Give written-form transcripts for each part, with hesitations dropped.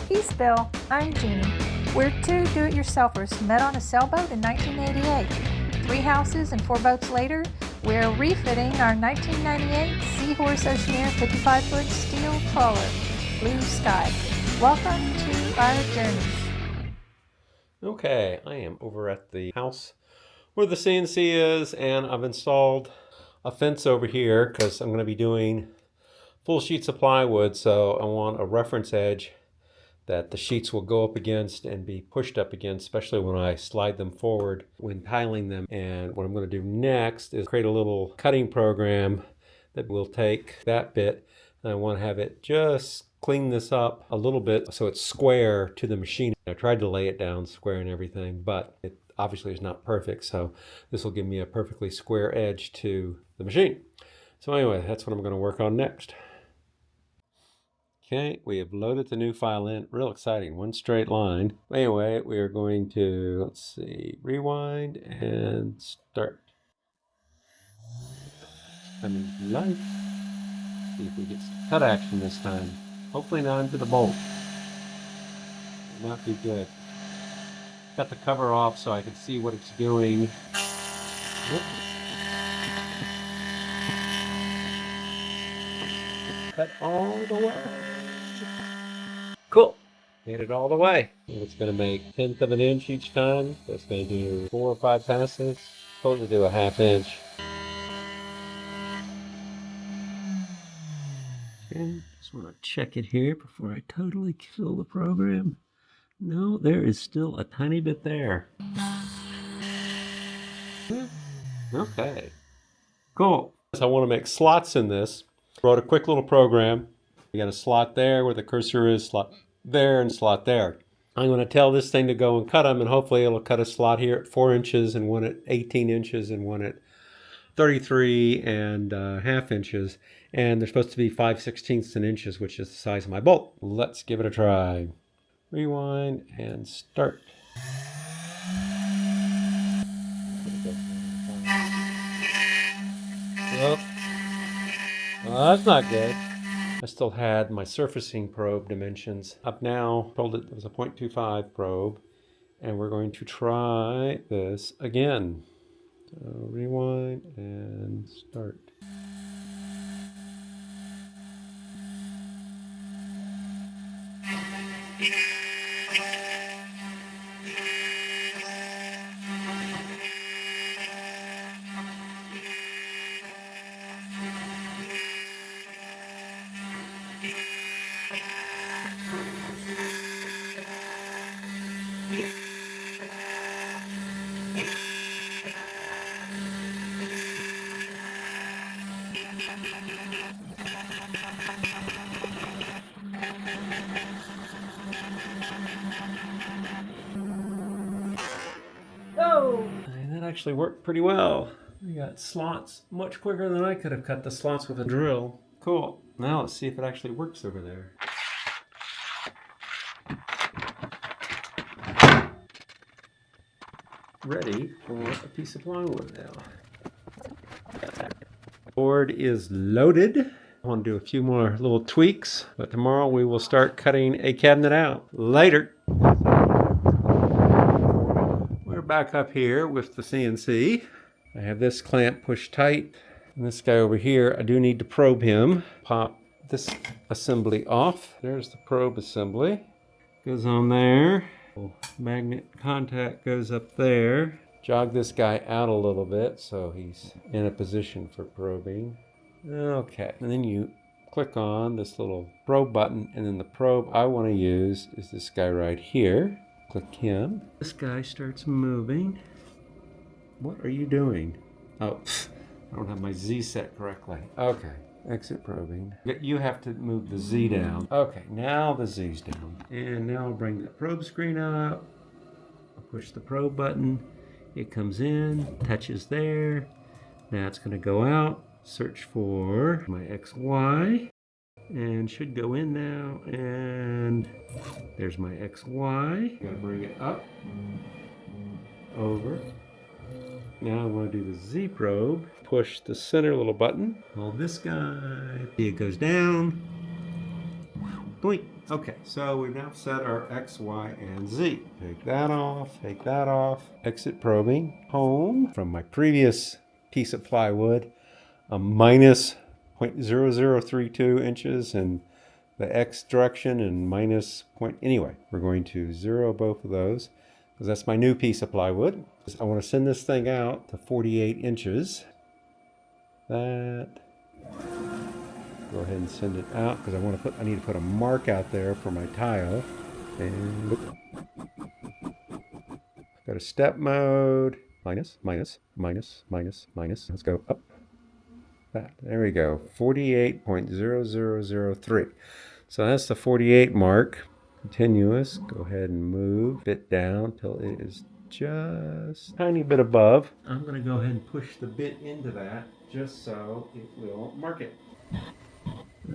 Peace, Bill. I'm Jeannie. We're two do-it-yourselfers met on a sailboat in 1988. 3 houses and 4 boats later, we're refitting our 1998 Seahorse Oceaneer 55-foot steel trawler, Blue Sky. Welcome to our journey. Okay, I am over at the house where the CNC is, and I've installed a fence over here because I'm going to be doing full sheets of plywood, so I want a reference edge that the sheets will go up against and be pushed up against, especially when I slide them forward when piling them. And what I'm going to do next is create a little cutting program that will take that bit, and I want to have it just clean this up a little bit so it's square to the machine. I tried to lay it down square and everything, but it obviously is not perfect, so this will give me a perfectly square edge to the machine. So anyway, that's what I'm going to work on next. Okay, we have loaded the new file in. Real exciting, one straight line. Anyway, we are going to, let's see, rewind and start. Coming to life. See if we get some cut action this time. Hopefully not into the bolt. It might be good. Got the cover off so I can see what it's doing. Whoop. Cut all the way. Cool. Made it all the way. It's going to make 1/10 of an inch each time. So it's going to do 4 or 5 passes. Supposed to do a 1/2 inch. Okay, just want to check it here before I totally kill the program. No, there is still a tiny bit there. Okay. Cool. So I want to make slots in this. Wrote a quick little program. You got a slot there where the cursor is, slot there, and slot there. I'm going to tell this thing to go and cut them, and hopefully it'll cut a slot here at 4 inches and one at 18 inches and one at 33 and 1/2 inches. And they're supposed to be 5/16 inches, which is the size of my bolt. Let's give it a try. Rewind and start. Well, that's not good. I still had my surfacing probe dimensions up now. Told it was a 0.25 probe, and we're going to try this again. So rewind and start. And that actually worked pretty well. We got slots much quicker than I could have cut the slots with a drill. Cool. Now let's see if it actually works over there. Ready for a piece of plywood now. Board is loaded. I want to do a few more little tweaks, but tomorrow we will start cutting a cabinet out. Later. We're back up here with the CNC. I have this clamp pushed tight, and this guy over here, I do need to probe him. Pop this assembly off. There's the probe assembly. Goes on there. Magnet contact goes up there. Jog this guy out a little bit so he's in a position for probing. Okay, and then you click on this little probe button, and then the probe I want to use is this guy right here. Click him. This guy starts moving. What are you doing? Oh, I don't have my Z set correctly. Okay, exit probing. You have to move the Z down. Okay, now the Z's down. And now I'll bring the probe screen up. I'll push the probe button. It comes in, touches there. Now it's going to go out, search for my XY, and should go in now. And there's my XY. Gotta bring it up, over, Now I'm going to do the Z probe. Push the center little button. Hold this guy. See, it goes down. Blink. Okay, so we've now set our X, Y, and Z. Take that off, take that off. Exit probing. Home. From my previous piece of plywood, a minus 0.0032 inches in the X direction and minus point. Anyway, we're going to zero both of those because that's my new piece of plywood. I want to send this thing out to 48 inches. That. Go ahead and send it out because I need to put a mark out there for my tile. And go to step mode. Minus, minus, minus, minus, minus. Let's go up. That. There we go. 48.0003. So that's the 48 mark. Continuous. Go ahead and move it down till it is just a tiny bit above. I'm going to go ahead and push the bit into that just so it will mark it.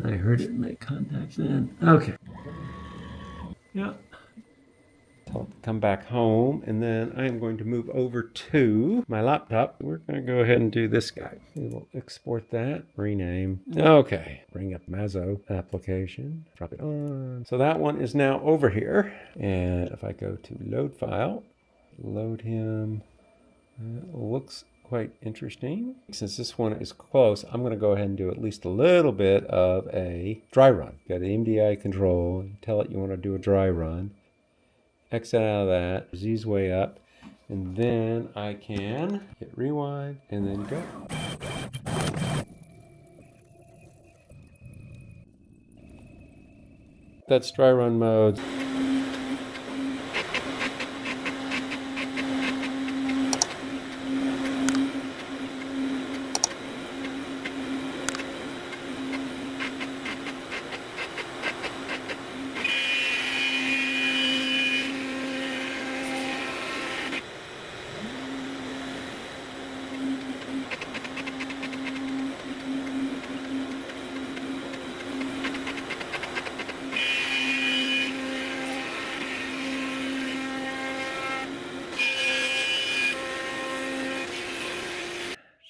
I heard it make contact then. Okay. Yep. I'll come back home and then I am going to move over to my laptop. We're going to go ahead and do this guy. We will export that, rename. Okay. Bring up Mazzo application, drop it on. So that one is now over here. And if I go to load file, load him, looks quite interesting. Since this one is close, I'm going to go ahead and do at least a little bit of a dry run. Got the MDI control, tell it you want to do a dry run. Exit out of that, Z's way up, and then I can hit rewind and then go. That's dry run mode.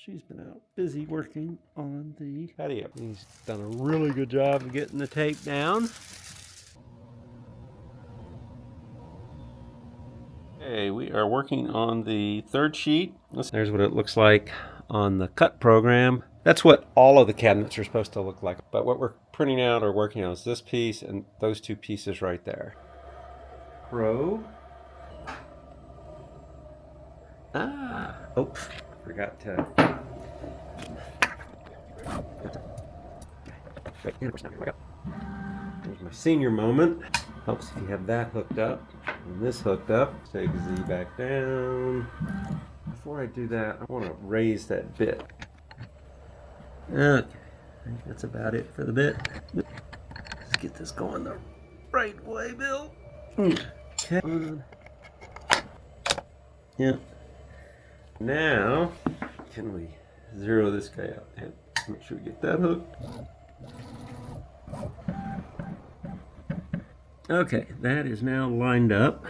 She's been out busy working on the patio. He's done a really good job of getting the tape down. Okay, we are working on the third sheet. There's what it looks like on the cut program. That's what all of the cabinets are supposed to look like. But what we're printing out or working on is this piece and those two pieces right there. Probe. Oops, forgot to. There's my senior moment. Helps if you have that hooked up and this hooked up. Take Z back down. Before I do that, I want to raise that bit. Okay, I think that's about it for the bit. Let's get this going the right way, Bill. Okay. Yeah. Now, can we zero this guy out? And make sure we get that hooked. Okay, that is now lined up.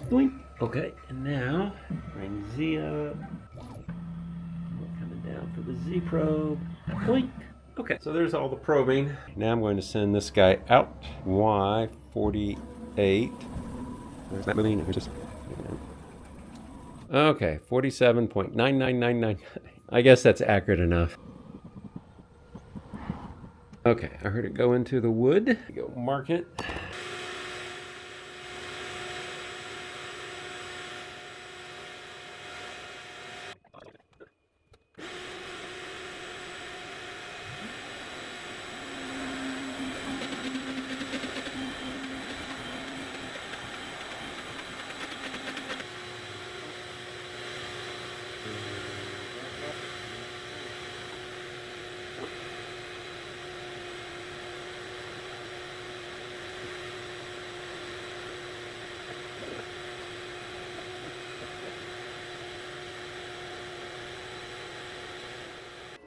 Blink. Okay, and now bring Z up. We're coming down for the Z probe. Blink. Okay, so there's all the probing. Now I'm going to send this guy out. Y48. Where's that moving? Just... Okay, 47.99999. I guess that's accurate enough. Okay, I heard it go into the wood. Go mark it.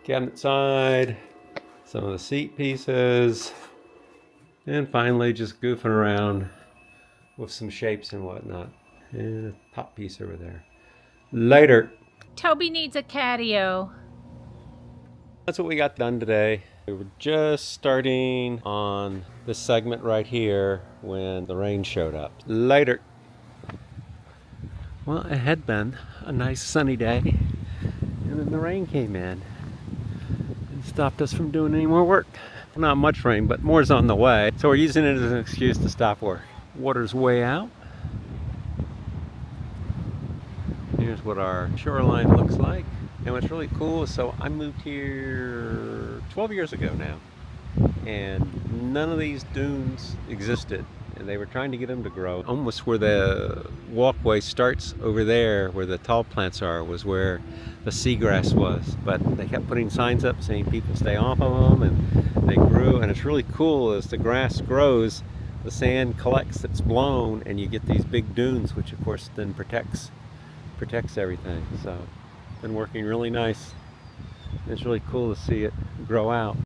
Cabinet side, some of the seat pieces, and finally just goofing around with some shapes and whatnot. And a top piece over there. Later. Toby needs a catio. That's what we got done today. We were just starting on this segment right here when the rain showed up. Later. Well, it had been a nice sunny day, and then the rain came in and stopped us from doing any more work. Not much rain, but more's on the way. So we're using it as an excuse to stop work. Water's way out. Here's what our shoreline looks like. And what's really cool is, so I moved here 12 years ago now, and none of these dunes existed. And they were trying to get them to grow. Almost where the walkway starts over there, where the tall plants are, was where the seagrass was. But they kept putting signs up saying people stay off of them, and they grew. And it's really cool as the grass grows, the sand collects, it's blown, and you get these big dunes, which of course then protects everything. So, been working really nice. It's really cool to see it grow out.